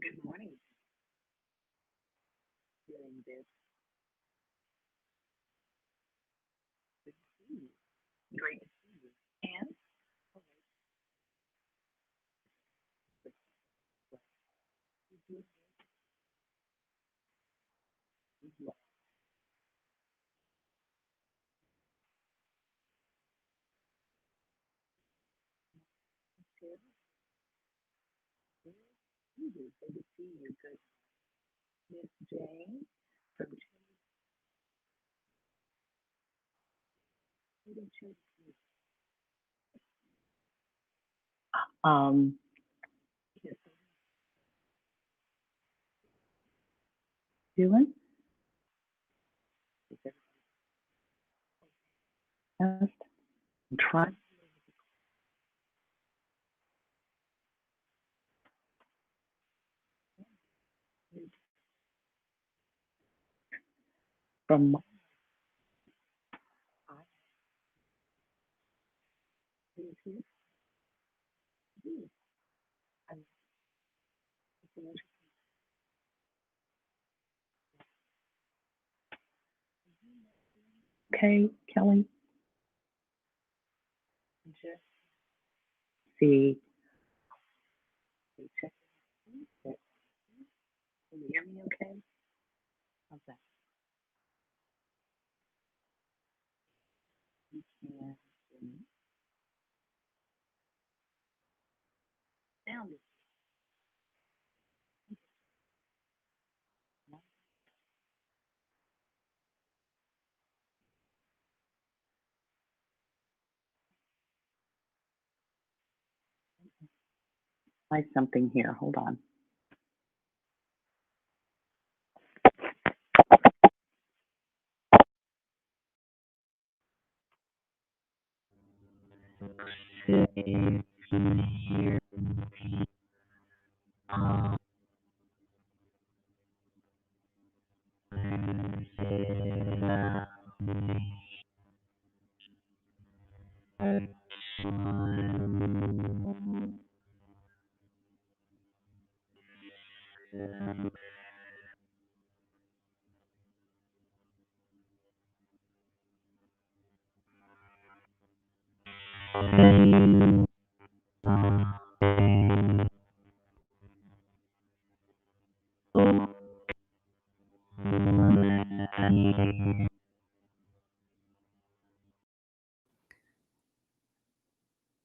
Good morning. Doing this. Good to see you. Great to see you. And good to see you. Good. Miss Jane from Children. Um, doing? Just trying from my eyes. Okay, Kelly. Just see. Check. Can you hear me okay? How's that? You can hear me. Sound is try something here. Hold on.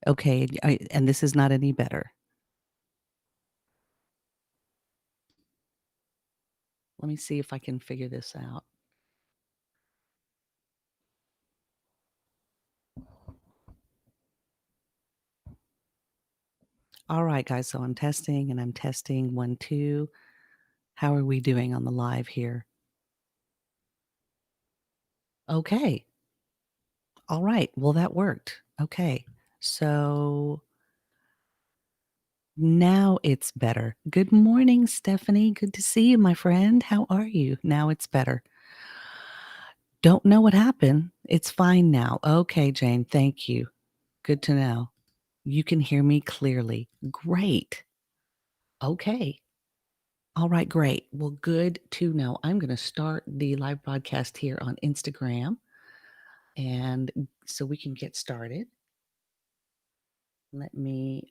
Okay, and this is not any better. Let me see if I can figure this out. All right, guys, so I'm testing and I'm testing 1, 2. How are we doing on the live here? Okay. All right. Well, that worked. Okay. So now it's better. Good morning, Stephanie. Good to see you, my friend. How are you? Now it's better. Don't know what happened. It's fine now. Okay, Jane. Thank you. Good to know. You can hear me clearly. Great. Okay. All right, great. Well, good to know. I'm going to start the live broadcast here on Instagram. And so we can get started. Let me,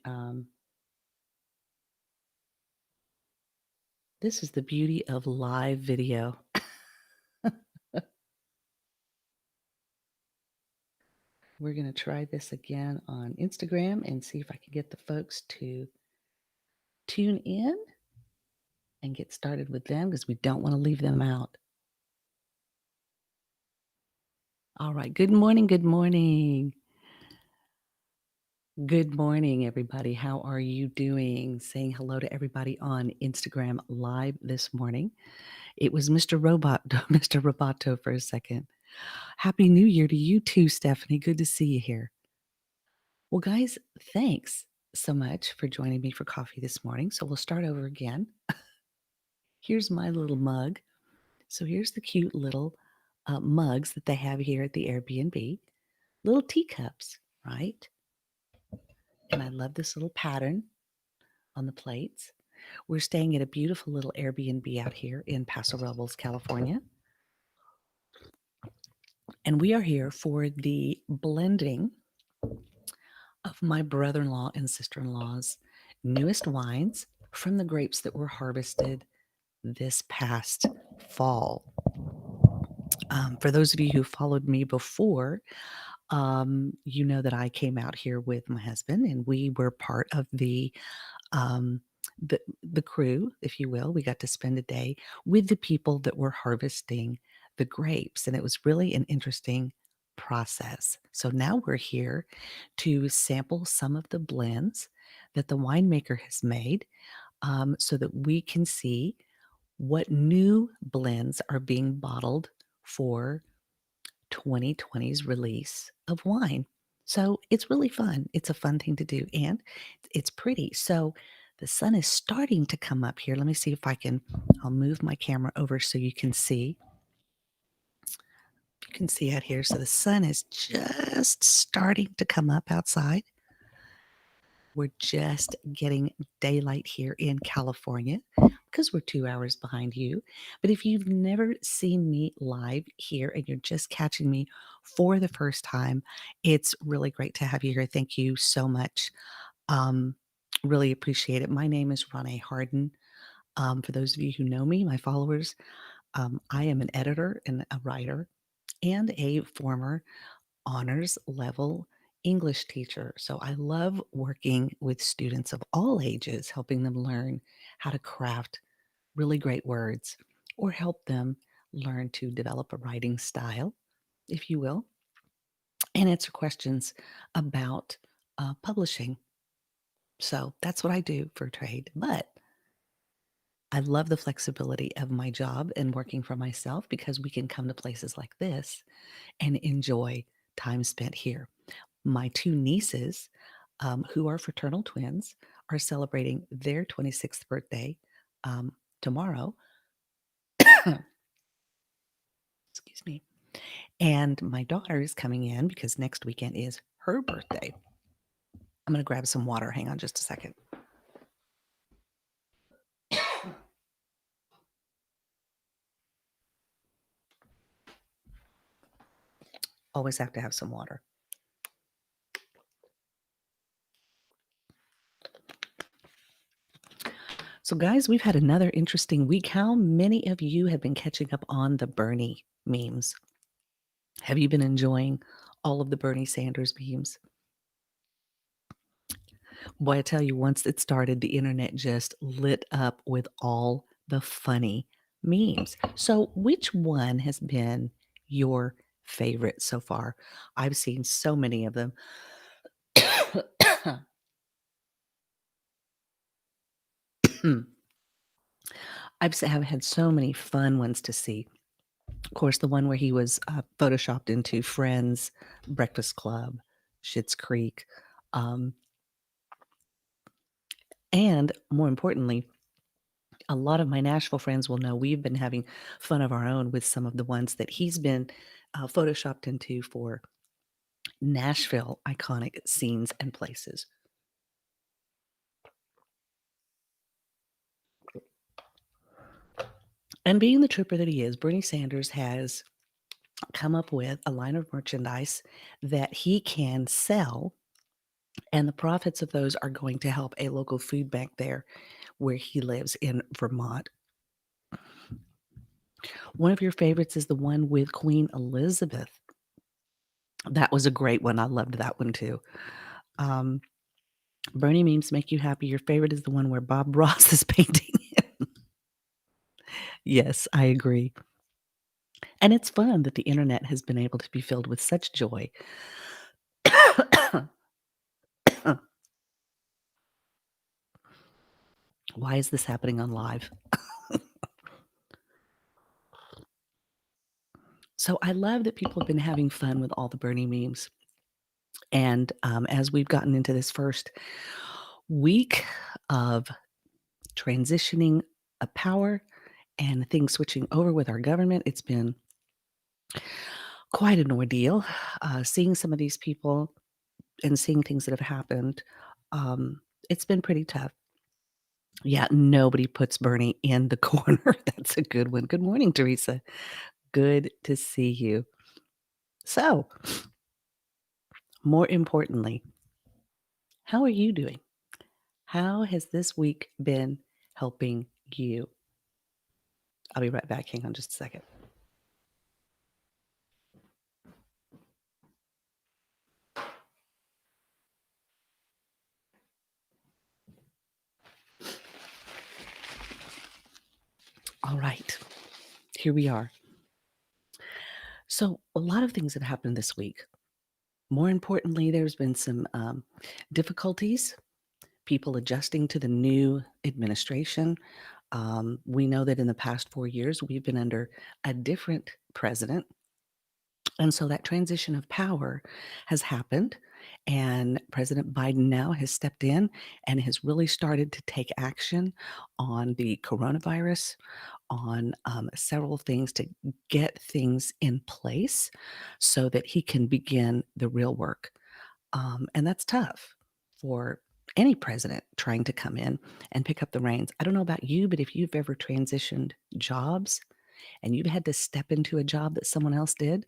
this is the beauty of live video. We're going to try this again on Instagram and see if I can get the folks to tune in and get started with them because we don't want to leave them out. All right. Good morning. Good morning. Good morning, everybody. How are you doing? Saying hello to everybody on Instagram live this morning. It was Mr. Roboto for a second. Happy New Year to you too, Stephanie. Good to see you here. Well, guys, thanks so much for joining me for coffee this morning. So we'll start over again. Here's my little mug. So here's the cute little mugs that they have here at the Airbnb. Little teacups, right? And I love this little pattern on the plates. We're staying at a beautiful little Airbnb out here in Paso Robles, California. And we are here for the blending of my brother-in-law and sister-in-law's newest wines from the grapes that were harvested this past fall. For those of you who followed me before, you know that I came out here with my husband, and we were part of um, the crew, if you will. We got to spend a day with the people that were harvesting the grapes, and it was really an interesting process. So now we're here to sample some of the blends that the winemaker has made, so that we can see what new blends are being bottled for 2020's release of wine. So it's really fun. It's a fun thing to do, and it's pretty. So the sun is starting to come up here. Let me see if I'll move my camera over so you can see. You can see out here. So the sun is just starting to come up outside. We're just getting daylight here in California because we're 2 hours behind you. But if you've never seen me live here and you're just catching me for the first time, it's really great to have you here. Thank you so much. Um, really appreciate it. My name is Ronnie Harden. For those of you who know me, my followers, I am an editor and a writer and a former honors level English teacher. So I love working with students of all ages, helping them learn how to craft really great words or help them learn to develop a writing style, if you will, and answer questions about publishing. So that's what I do for trade. But I love the flexibility of my job and working for myself because we can come to places like this and enjoy time spent here. My two nieces, who are fraternal twins, are celebrating their 26th birthday tomorrow. Excuse me. And my daughter is coming in because next weekend is her birthday. I'm going to grab some water. Hang on just a second. Always have to have some water. So, guys, we've had another interesting week. How many of you have been catching up on the Bernie memes? Have you been enjoying all of the Bernie Sanders memes? Boy, I tell you, once it started, the internet just lit up with all the funny memes. So, which one has been your favorite so far? I've seen so many of them. Have had so many fun ones to see. Of course, the one where he was photoshopped into Friends, Breakfast Club, Schitt's Creek, um, and more importantly, a lot of my Nashville friends will know we've been having fun of our own with some of the ones that he's been photoshopped into for Nashville iconic scenes and places. And being the trooper that he is, Bernie Sanders has come up with a line of merchandise that he can sell, and the profits of those are going to help a local food bank there where he lives in Vermont. One of your favorites is the one with Queen Elizabeth. That was a great one. I loved that one too. Um, Bernie memes make you happy. Your favorite is the one where Bob Ross is painting him. Yes, I agree. And it's fun that the internet has been able to be filled with such joy. Why is this happening on live? So I love that people have been having fun with all the Bernie memes. And as we've gotten into this first week of transitioning a power and things switching over with our government, it's been quite an ordeal. Seeing some of these people and seeing things that have happened, it's been pretty tough. Yeah, nobody puts Bernie in the corner. That's a good one. Good morning, Theresa. Good to see you. So, more importantly, how are you doing? How has this week been helping you? I'll be right back. Hang on just a second. All right, here we are. So, a lot of things have happened this week. More importantly, there's been some difficulties, people adjusting to the new administration. We know that in the past 4 years, we've been under a different president. And so that transition of power has happened. And President Biden now has stepped in and has really started to take action on the coronavirus, on several things to get things in place so that he can begin the real work. And that's tough for any president trying to come in and pick up the reins. I don't know about you, but if you've ever transitioned jobs and you've had to step into a job that someone else did,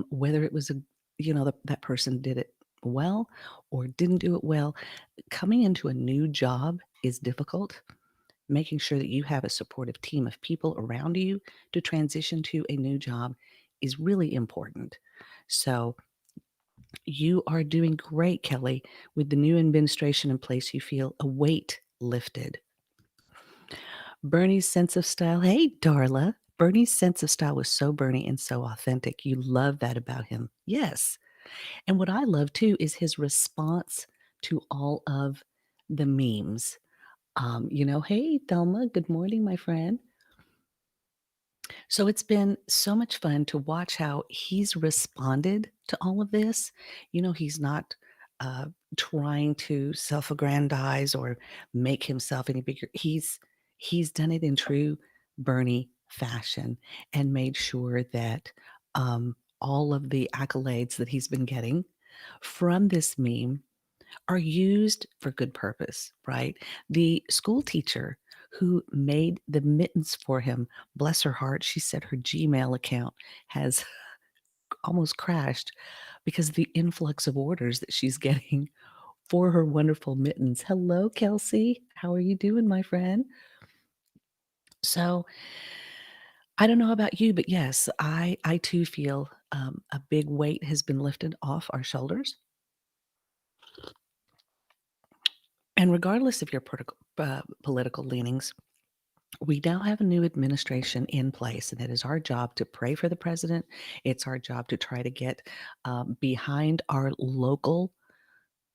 whether it was that person did it well or didn't do it well, coming into a new job is difficult. Making sure that you have a supportive team of people around you to transition to a new job is really important. So you are doing great, Kelly. With the new administration in place, you feel a weight lifted. Bernie's sense of style. Hey, Darla. Bernie's sense of style was so Bernie and so authentic. You love that about him. Yes. And what I love too is his response to all of the memes. Hey, Thelma, good morning, my friend. So it's been so much fun to watch how he's responded to all of this. He's not uh, trying to self-aggrandize or make himself any bigger. He's done it in true Bernie fashion and made sure that all of the accolades that he's been getting from this meme are used for good purpose, right? The school teacher who made the mittens for him, bless her heart, she said her Gmail account has almost crashed because of the influx of orders that she's getting for her wonderful mittens. Hello, Kelsey. How are you doing, my friend? So, I don't know about you, but yes, I too feel a big weight has been lifted off our shoulders. And regardless of your political leanings, we now have a new administration in place, and it is our job to pray for the president. It's our job to try to get behind our local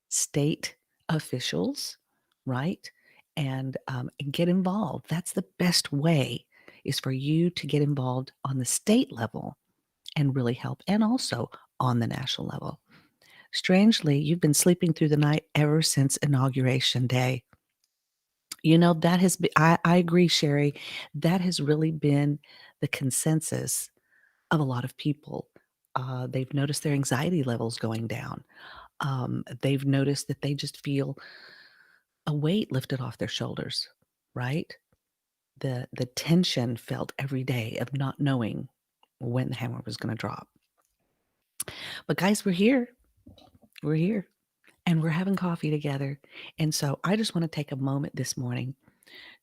state officials, right? And get involved. That's the best way is for you to get involved on the state level and really help, and also on the national level. Strangely, you've been sleeping through the night ever since Inauguration Day. That has been, I agree, Sherry. That has really been the consensus of a lot of people. They've noticed their anxiety levels going down. They've noticed that they just feel a weight lifted off their shoulders, right? The tension felt every day of not knowing when the hammer was going to drop. But guys, we're here. We're here. And we're having coffee together. And so I just want to take a moment this morning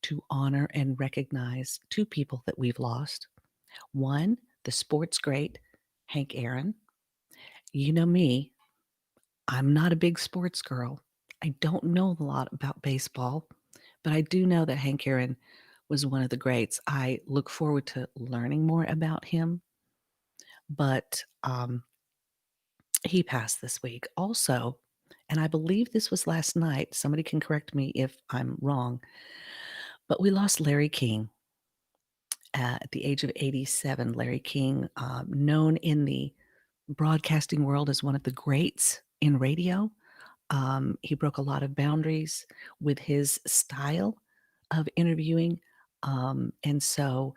to honor and recognize two people that we've lost. One, the sports great, Hank Aaron. You know me, I'm not a big sports girl. I don't know a lot about baseball, but I do know that Hank Aaron was one of the greats. I look forward to learning more about him, but he passed this week. Also, and I believe this was last night, somebody can correct me if I'm wrong, but we lost Larry King at the age of 87. Larry King, known in the broadcasting world as one of the greats in radio. He broke a lot of boundaries with his style of interviewing. And so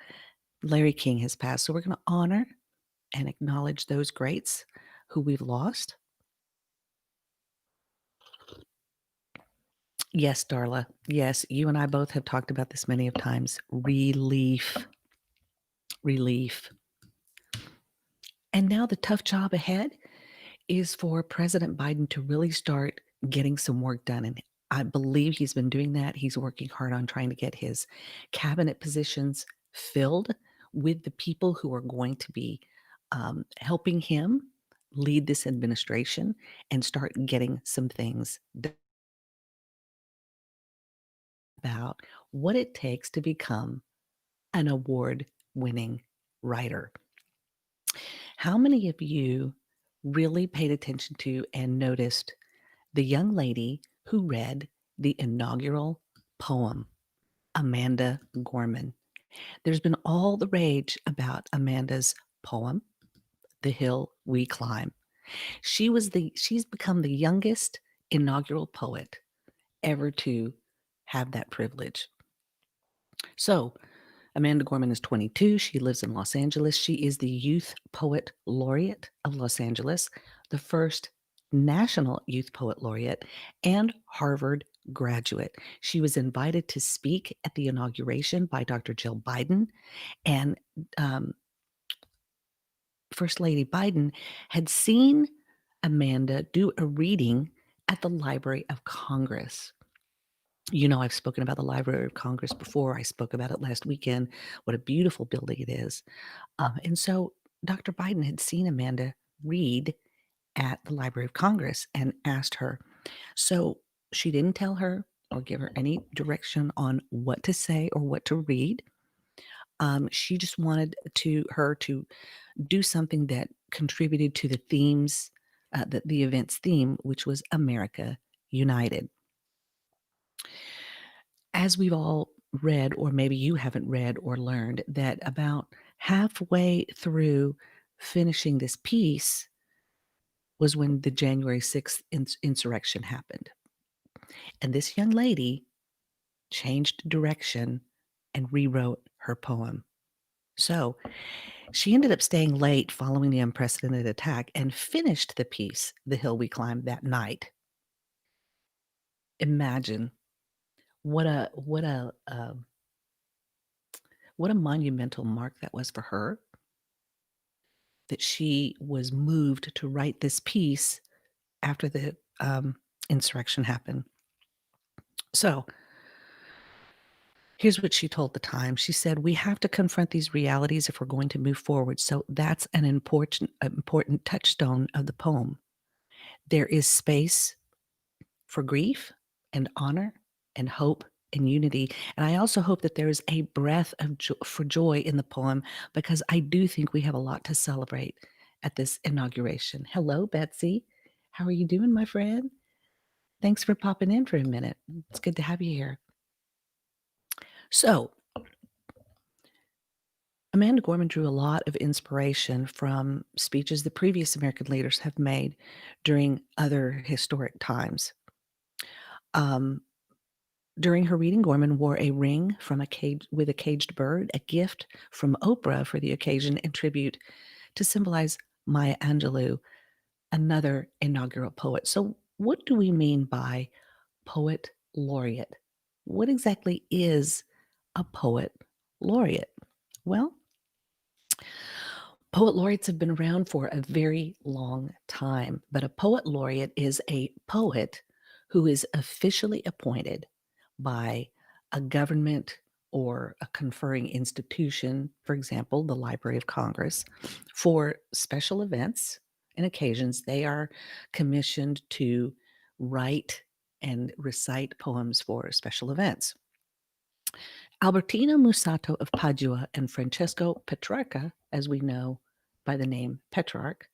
Larry King has passed. So we're going to honor and acknowledge those greats who we've lost. Yes, Darla. Yes, you and I both have talked about this many of times. Relief. Relief. And now the tough job ahead is for President Biden to really start getting some work done. And I believe he's been doing that. He's working hard on trying to get his cabinet positions filled with the people who are going to be helping him lead this administration and start getting some things done about what it takes to become an award winning writer. How many of you really paid attention to and noticed the young lady who read the inaugural poem, Amanda Gorman? There's been all the rage about Amanda's poem, The Hill We Climb. She's become the youngest inaugural poet ever to have that privilege. So, Amanda Gorman is 22. She lives in Los Angeles. She is the Youth Poet Laureate of Los Angeles, the first National Youth Poet Laureate, and Harvard graduate. She was invited to speak at the inauguration by Dr. Jill Biden, and um, First Lady Biden had seen Amanda do a reading at the Library of Congress. You know, I've spoken about the Library of Congress before. I spoke about it last weekend. What a beautiful building it is. And so Dr. Biden had seen Amanda read at the Library of Congress and asked her. So she didn't tell her or give her any direction on what to say or what to read. She just wanted her to do something that contributed to the themes, the event's theme, which was America United. As we've all read, or maybe you haven't read or learned, that about halfway through finishing this piece was when the January 6th insurrection happened. And this young lady changed direction and rewrote her poem. So she ended up staying late following the unprecedented attack and finished the piece, The Hill We Climb, that night. Imagine what a what a monumental mark that was for her, that she was moved to write this piece after the insurrection happened. So here's what she told the Times. She said, "We have to confront these realities if we're going to move forward. So that's an important touchstone of the poem. There is space for grief and honor and hope and unity. And I also hope that there is a breath of for joy in the poem, because I do think we have a lot to celebrate at this inauguration." Hello, Betsy. How are you doing, my friend? Thanks for popping in for a minute. It's good to have you here. So, Amanda Gorman drew a lot of inspiration from speeches the previous American leaders have made during other historic times. During her reading, Gorman wore a ring from a cage with a caged bird, a gift from Oprah for the occasion, and tribute to symbolize Maya Angelou, another inaugural poet. So, what do we mean by poet laureate? What exactly is a poet laureate? Well, poet laureates have been around for a very long time, but a poet laureate is a poet who is officially appointed by a government or a conferring institution, for example, the Library of Congress, for special events and occasions. They are commissioned to write and recite poems for special events. Albertino Musato of Padua and Francesco Petrarca, as we know by the name Petrarch,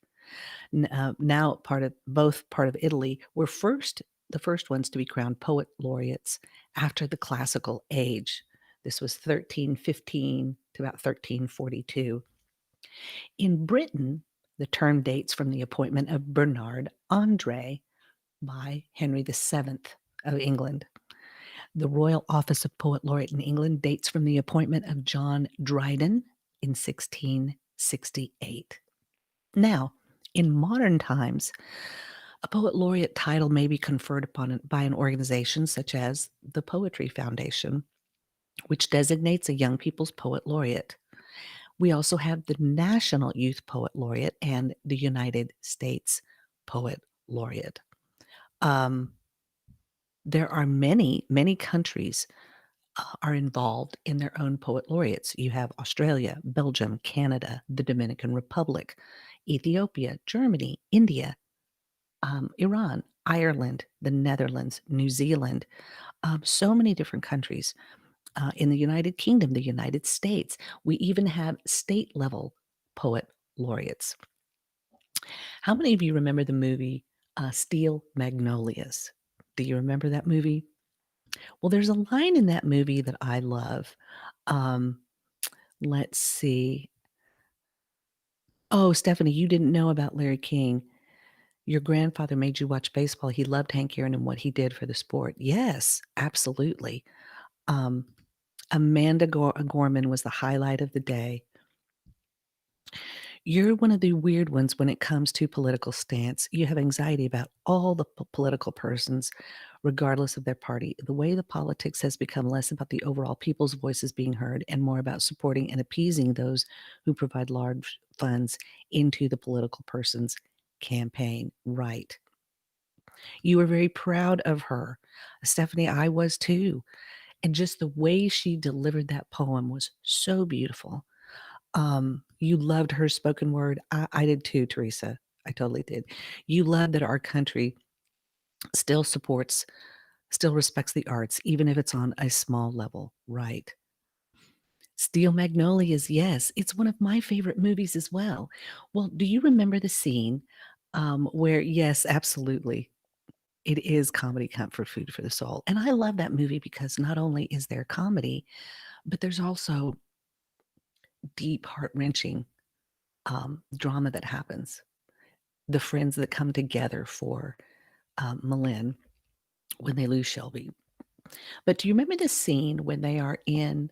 now part of Italy, were the first ones to be crowned poet laureates after the classical age. This was 1315 to about 1342. In Britain, the term dates from the appointment of Bernard Andre by Henry VII of England. The Royal Office of Poet Laureate in England dates from the appointment of John Dryden in 1668. Now, in modern times, A poet laureate title may be conferred upon by an organization such as the Poetry Foundation, which designates a young people's poet laureate. We also have the National Youth Poet Laureate and the United States Poet Laureate. There are many, many countries are involved in their own poet laureates. You have Australia, Belgium, Canada, the Dominican Republic, Ethiopia, Germany, India, Iran, Ireland, the Netherlands, New Zealand, so many different countries. In the United Kingdom, the United States, we even have state level poet laureates. How many of you remember the movie Steel Magnolias? Do you remember that movie? Well, there's a line in that movie that I love. Um, let's see. Oh, Stephanie, you didn't know about Larry King. Your grandfather made you watch baseball. He loved Hank Aaron and what he did for the sport. Yes, absolutely. Um, Amanda Gorman was the highlight of the day. You're one of the weird ones when it comes to political stance. You have anxiety about all the political persons, regardless of their party. The way the politics has become less about the overall people's voices being heard and more about supporting and appeasing those who provide large funds into the political person's campaign. Right. You were very proud of her. Stephanie, I was too. And just the way she delivered that poem was so beautiful. You loved her spoken word. I did too, Theresa. I totally did. You love that our country still supports, still respects the arts, even if it's on a small level, right? Steel Magnolias, yes, it's one of my favorite movies as well. Well, do you remember the scene where, yes, absolutely, it is comedy comfort food for the soul. And I love that movie because not only is there comedy, but there's also deep, heart-wrenching drama that happens. The friends that come together for Malin when they lose Shelby. But do you remember the scene when they are in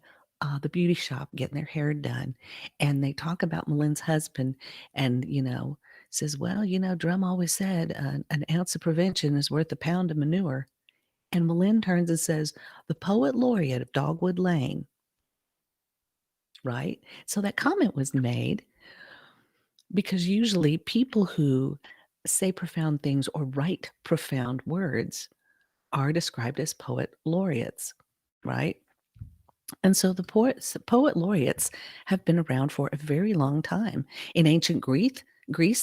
the beauty shop getting their hair done and they talk about Malin's husband and, says, well, Drum always said an ounce of prevention is worth a pound of manure. And Malin turns and says, the poet laureate of Dogwood Lane, right? So that comment was made because usually people who say profound things or write profound words are described as poet laureates, right? And so the poet laureates have been around for a very long time. In ancient Greece,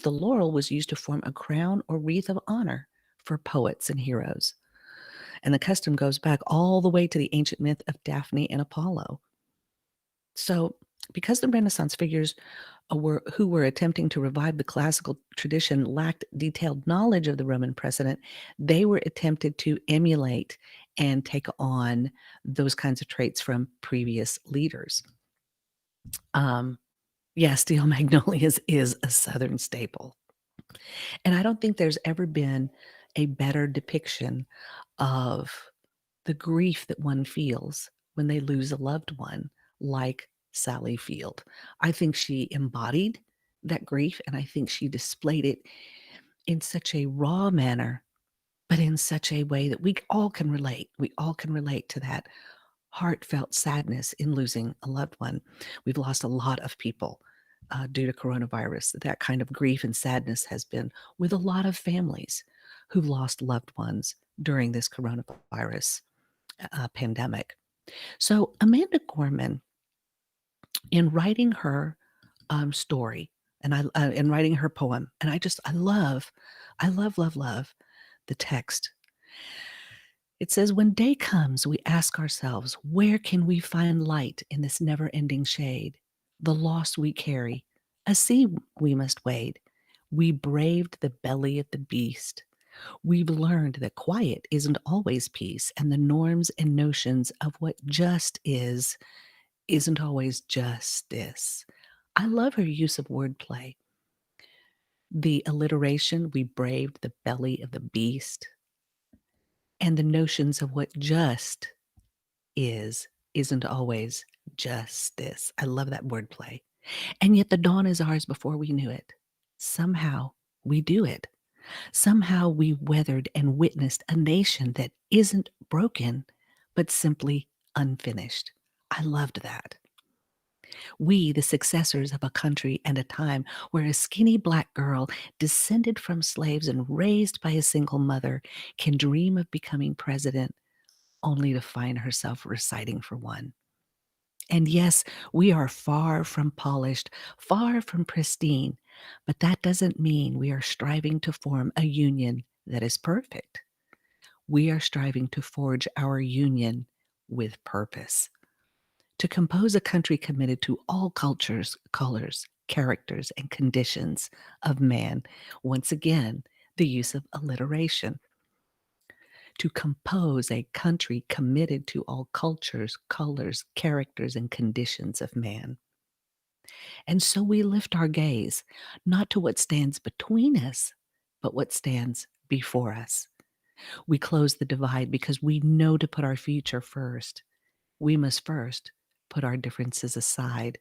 the laurel was used to form a crown or wreath of honor for poets and heroes. And the custom goes back all the way to the ancient myth of Daphne and Apollo. So, because the Renaissance figures who were attempting to revive the classical tradition lacked detailed knowledge of the Roman precedent, they were attempted to emulate and take on those kinds of traits from previous leaders. Steel Magnolias is a Southern staple. And I don't think there's ever been a better depiction of the grief that one feels when they lose a loved one, like Sally Field. I think she embodied that grief, and I think she displayed it in such a raw manner, but in such a way that we all can relate. We all can relate to that heartfelt sadness in losing a loved one. We've lost a lot of people due to coronavirus. That kind of grief and sadness has been with a lot of families who've lost loved ones during this coronavirus pandemic. So Amanda Gorman, in writing her story and in writing her poem, and I love the text. It says, when day comes, we ask ourselves, where can we find light in this never-ending shade? The loss we carry, a sea we must wade. We braved the belly of the beast. We've learned that quiet isn't always peace, and the norms and notions of what just is isn't always justice. I love her use of wordplay. The alliteration, we braved the belly of the beast, and the notions of what just isn't always justice. I love that wordplay. And yet the dawn is ours before we knew it. Somehow we do it. Somehow we weathered and witnessed a nation that isn't broken, but simply unfinished. I loved that. We, the successors of a country and a time where a skinny black girl, descended from slaves and raised by a single mother, can dream of becoming president only to find herself reciting for one. And yes, we are far from polished, far from pristine, but that doesn't mean we are striving to form a union that is perfect. We are striving to forge our union with purpose, to compose a country committed to all cultures, colors, characters, and conditions of man. Once again, the use of alliteration. To compose a country committed to all cultures, colors, characters, and conditions of man. And so we lift our gaze, not to what stands between us, but what stands before us. We close the divide because we know to put our future first. We must first put our differences aside.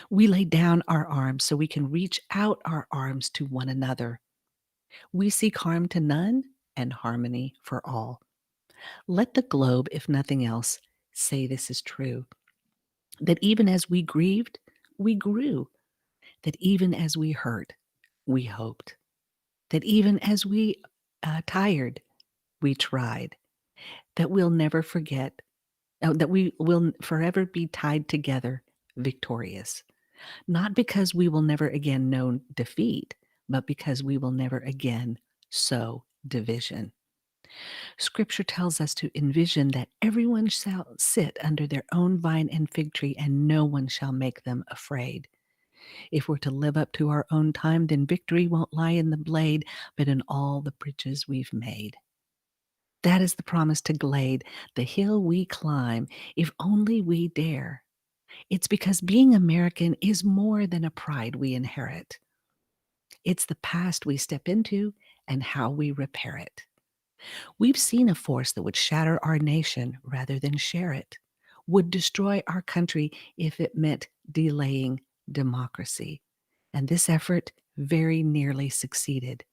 We lay down our arms so we can reach out our arms to one another. We seek harm to none and harmony for all. Let the globe, if nothing else, say this is true. That even as we grieved, we grew. That even as we hurt, we hoped. That even as we tired, we tried. That we'll never forget. That we will forever be tied together, victorious. Not because we will never again know defeat, but because we will never again sow division. Scripture tells us to envision that everyone shall sit under their own vine and fig tree, and no one shall make them afraid. If we're to live up to our own time, then victory won't lie in the blade, but in all the bridges we've made. That is the promise to Glade, the hill we climb, if only we dare. It's because being American is more than a pride we inherit. It's the past we step into and how we repair it. We've seen a force that would shatter our nation rather than share it, would destroy our country if it meant delaying democracy. And this effort very nearly succeeded.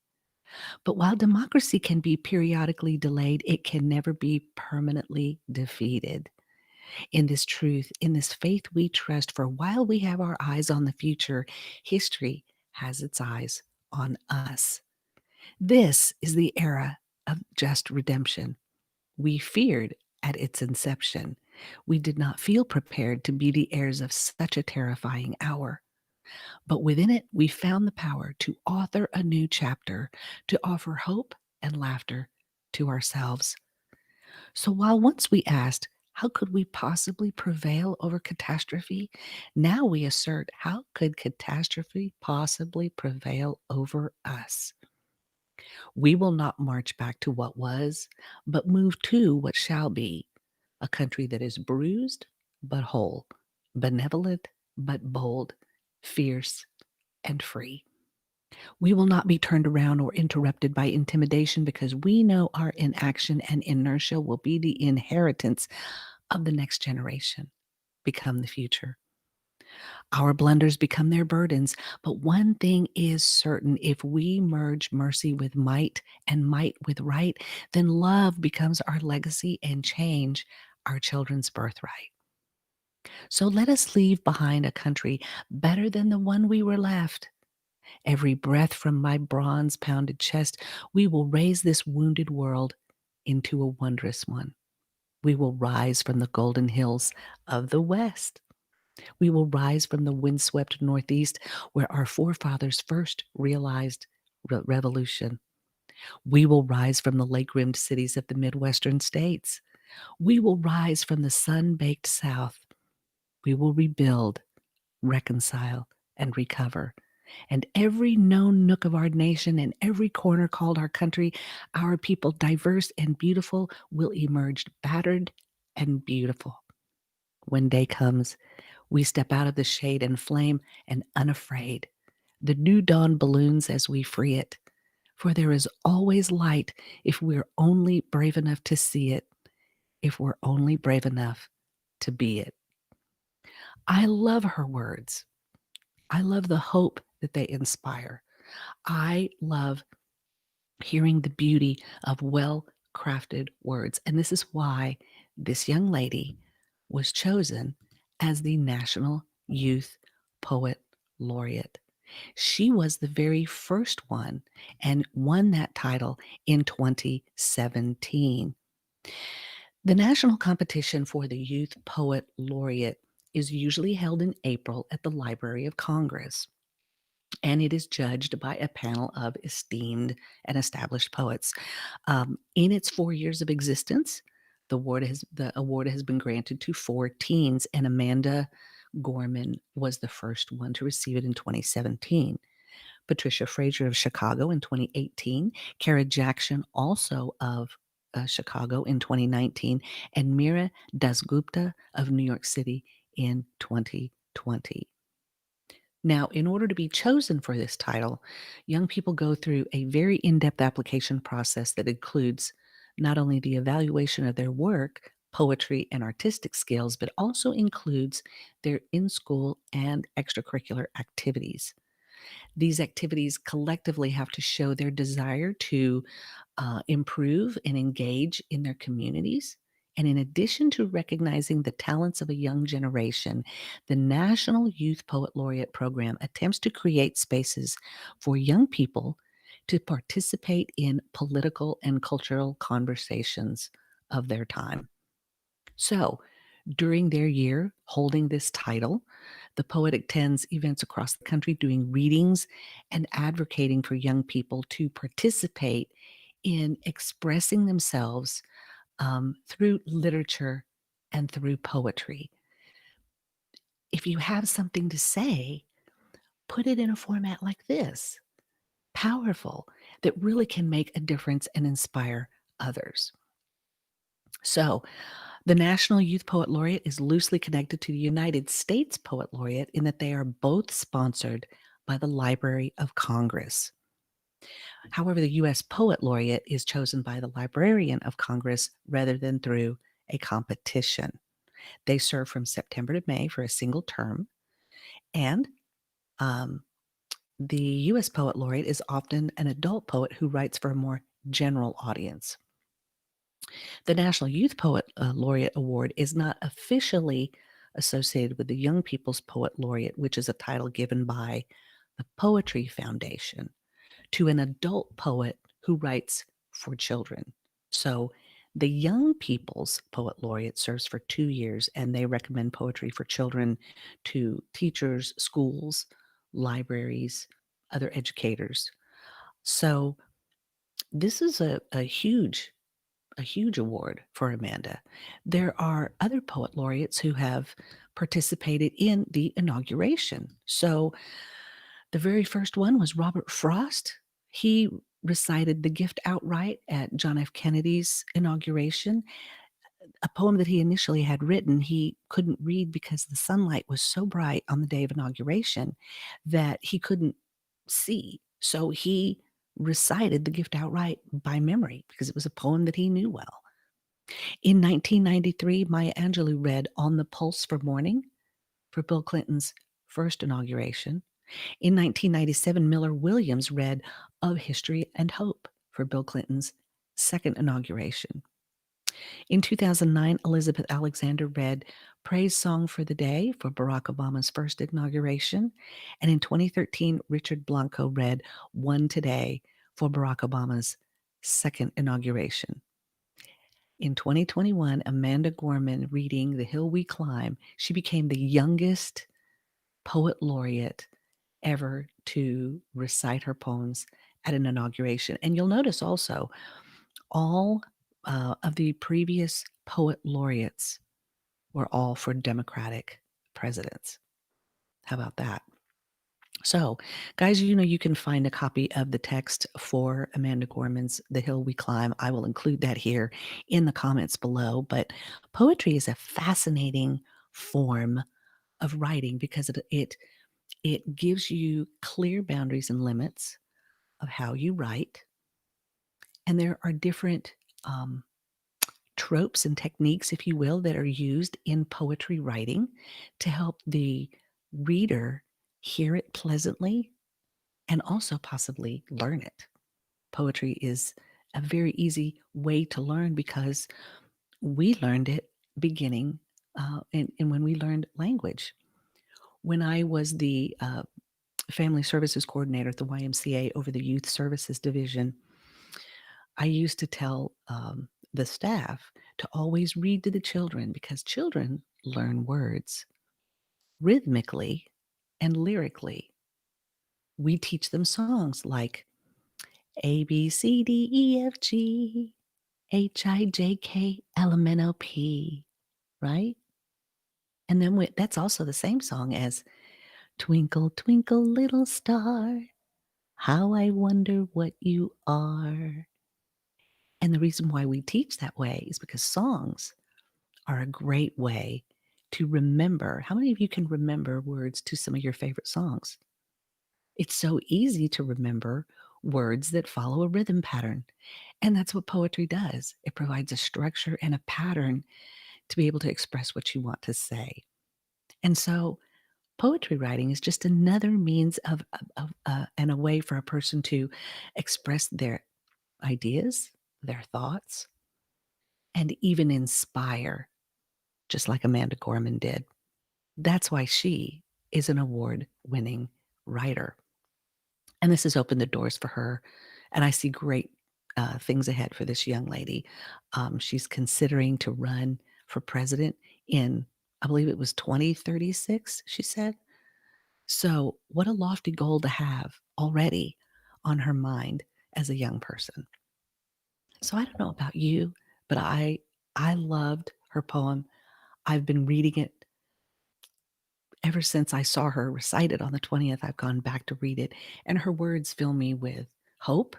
But while democracy can be periodically delayed, it can never be permanently defeated. In this truth, in this faith we trust, for while we have our eyes on the future, history has its eyes on us. This is the era of just redemption. We feared at its inception. We did not feel prepared to be the heirs of such a terrifying hour. But within it, we found the power to author a new chapter, to offer hope and laughter to ourselves. So while once we asked, how could we possibly prevail over catastrophe? Now we assert, how could catastrophe possibly prevail over us? We will not march back to what was, but move to what shall be, a country that is bruised but whole, benevolent but bold, fierce and free. We will not be turned around or interrupted by intimidation because we know our inaction and inertia will be the inheritance of the next generation, become the future. Our blunders become their burdens, but one thing is certain: if we merge mercy with might and might with right, then love becomes our legacy and change our children's birthright. So let us leave behind a country better than the one we were left. Every breath from my bronze pounded chest, we will raise this wounded world into a wondrous one. We will rise from the golden hills of the West. We will rise from the windswept Northeast, where our forefathers first realized revolution. We will rise from the lake rimmed cities of the Midwestern states. We will rise from the sun baked South. We will rebuild, reconcile, and recover. And every known nook of our nation and every corner called our country, our people, diverse and beautiful, will emerge battered and beautiful. When day comes, we step out of the shade and flame and unafraid. The new dawn balloons as we free it. For there is always light if we're only brave enough to see it, if we're only brave enough to be it. I love her words. I love the hope that they inspire. I love hearing the beauty of well-crafted words. And this is why this young lady was chosen as the National Youth Poet Laureate. She was the very first one and won that title in 2017. The national competition for the Youth Poet Laureate is usually held in April at the Library of Congress, and it is judged by a panel of esteemed and established poets. In its 4 years of existence, the award has been granted to 4 teens, and Amanda Gorman was the first one to receive it in 2017. Patricia Frazier of Chicago in 2018, Kara Jackson also of Chicago in 2019, and Meera Dasgupta of New York City in 2020. Now, in order to be chosen for this title, young people go through a very in-depth application process that includes not only the evaluation of their work, poetry, and artistic skills, but also includes their in-school and extracurricular activities. These activities collectively have to show their desire to improve and engage in their communities. And in addition to recognizing the talents of a young generation, the National Youth Poet Laureate Program attempts to create spaces for young people to participate in political and cultural conversations of their time. So, during their year holding this title, the poet attends events across the country doing readings and advocating for young people to participate in expressing themselves through literature and through poetry. If you have something to say, put it in a format like this, powerful, that really can make a difference and inspire others. So, the National Youth Poet Laureate is loosely connected to the United States Poet Laureate in that they are both sponsored by the Library of Congress. However, the U.S. Poet Laureate is chosen by the Librarian of Congress rather than through a competition. They serve from September to May for a single term, and um, the U.S. Poet Laureate is often an adult poet who writes for a more general audience. The National Youth Poet Laureate Award is not officially associated with the Young People's Poet Laureate, which is a title given by the Poetry Foundation to an adult poet who writes for children. So the Young People's Poet Laureate serves for 2 years, and they recommend poetry for children to teachers, schools, libraries, other educators. So this is a huge award for Amanda. There are other poet laureates who have participated in the inauguration. So the very first one was Robert Frost. He recited The Gift outright at John F. Kennedy's inauguration, a poem that he initially had written. He couldn't read because the sunlight was so bright on the day of inauguration that he couldn't see. So he recited The Gift outright by memory because it was a poem that he knew well. In 1993, Maya Angelou read On the Pulse for Morning for Bill Clinton's first inauguration. In 1997, Miller Williams read Of History and Hope for Bill Clinton's second inauguration. In 2009, Elizabeth Alexander read Praise Song for the Day for Barack Obama's first inauguration. And in 2013, Richard Blanco read One Today for Barack Obama's second inauguration. In 2021, Amanda Gorman reading The Hill We Climb, she became the youngest poet laureate ever to recite her poems at an inauguration. And you'll notice also all of the previous poet laureates were all for Democratic presidents. How about that? So, guys, you can find a copy of the text for Amanda Gorman's The Hill We Climb. I will include that here in the comments below. But poetry is a fascinating form of writing because it gives you clear boundaries and limits of how you write. And there are different tropes and techniques, if you will, that are used in poetry writing to help the reader hear it pleasantly and also possibly learn it. poetry is a very easy way to learn because we learned it beginning and when we learned language. When I was the family services coordinator at the YMCA over the youth services division, I used to tell the staff to always read to the children because children learn words rhythmically and lyrically. We teach them songs like A, B, C, D, E, F, G, H, I, J, K, L, M, N, O, P, right? And then that's also the same song as Twinkle, Twinkle, Little Star, how I wonder what you are. And the reason why we teach that way is because songs are a great way to remember. How many of you can remember words to some of your favorite songs? It's so easy to remember words that follow a rhythm pattern. And that's what poetry does. It provides a structure and a pattern to be able to express what you want to say. And so poetry writing is just another means of and a way for a person to express their ideas, their thoughts, and even inspire, just like Amanda Gorman did. That's why she is an award-winning writer. And this has opened the doors for her. And I see great things ahead for this young lady. She's considering to run for president in, I believe it was 2036, she said. So, what a lofty goal to have already on her mind as a young person. So, I don't know about you, but I loved her poem. I've been reading it ever since I saw her recite it on the 20th. I've gone back to read it, and her words fill me with hope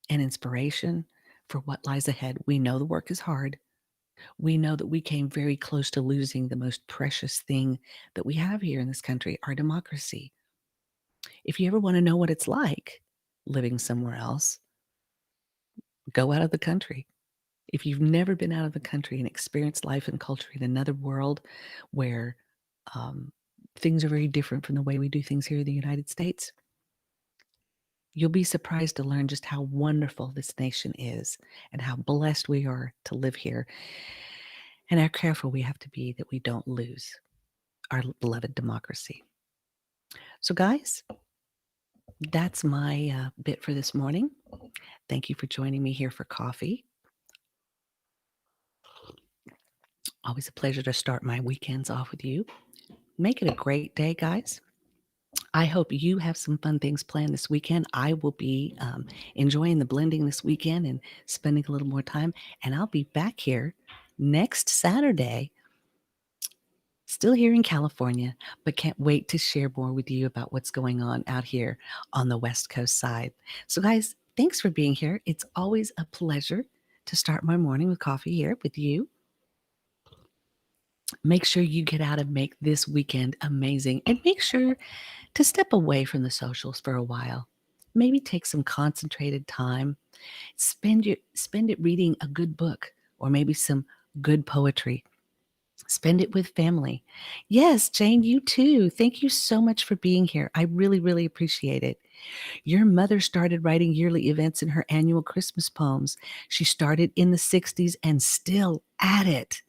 and inspiration for what lies ahead. We know the work is hard. We know that we came very close to losing the most precious thing that we have here in this country, our democracy. If you ever want to know what it's like living somewhere else, go out of the country. If you've never been out of the country and experienced life and culture in another world where um, things are very different from the way we do things here in the United States, you'll be surprised to learn just how wonderful this nation is and how blessed we are to live here and how careful we have to be that we don't lose our beloved democracy. So, guys, that's my bit for this morning. Thank you for joining me here for coffee. Always a pleasure to start my weekends off with you. Make it a great day, guys. I hope you have some fun things planned this weekend. I will be enjoying the blending this weekend and spending a little more time. And I'll be back here next Saturday, still here in California, but can't wait to share more with you about what's going on out here on the West Coast side. So, guys, thanks for being here. It's always a pleasure to start my morning with coffee here with you. Make sure you get out and make this weekend amazing, and make sure to step away from the socials for a while. Maybe take some concentrated time. Spend it reading a good book or maybe some good poetry. Spend it with family. Yes, Jane, you too. Thank you so much for being here. I really, really appreciate it. Your mother started writing yearly events in her annual Christmas poems. She started in the 60s and still at it.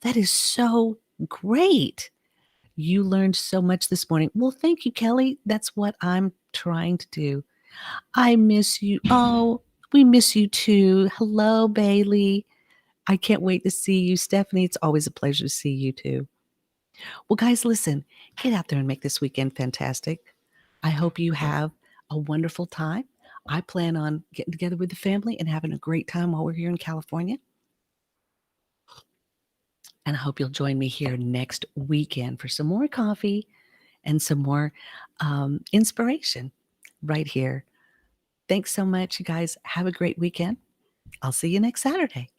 That is so great. You learned so much this morning. Well, thank you, Kelly. That's what I'm trying to do. I miss you. Oh, we miss you too. Hello, Bailey. I can't wait to see you. Stephanie, it's always a pleasure to see you too. Well, guys, listen, get out there and make this weekend fantastic. I hope you have a wonderful time. I plan on getting together with the family and having a great time while we're here in California. And I hope you'll join me here next weekend for some more coffee and some more inspiration right here. Thanks so much, you guys. Have a great weekend. I'll see you next Saturday.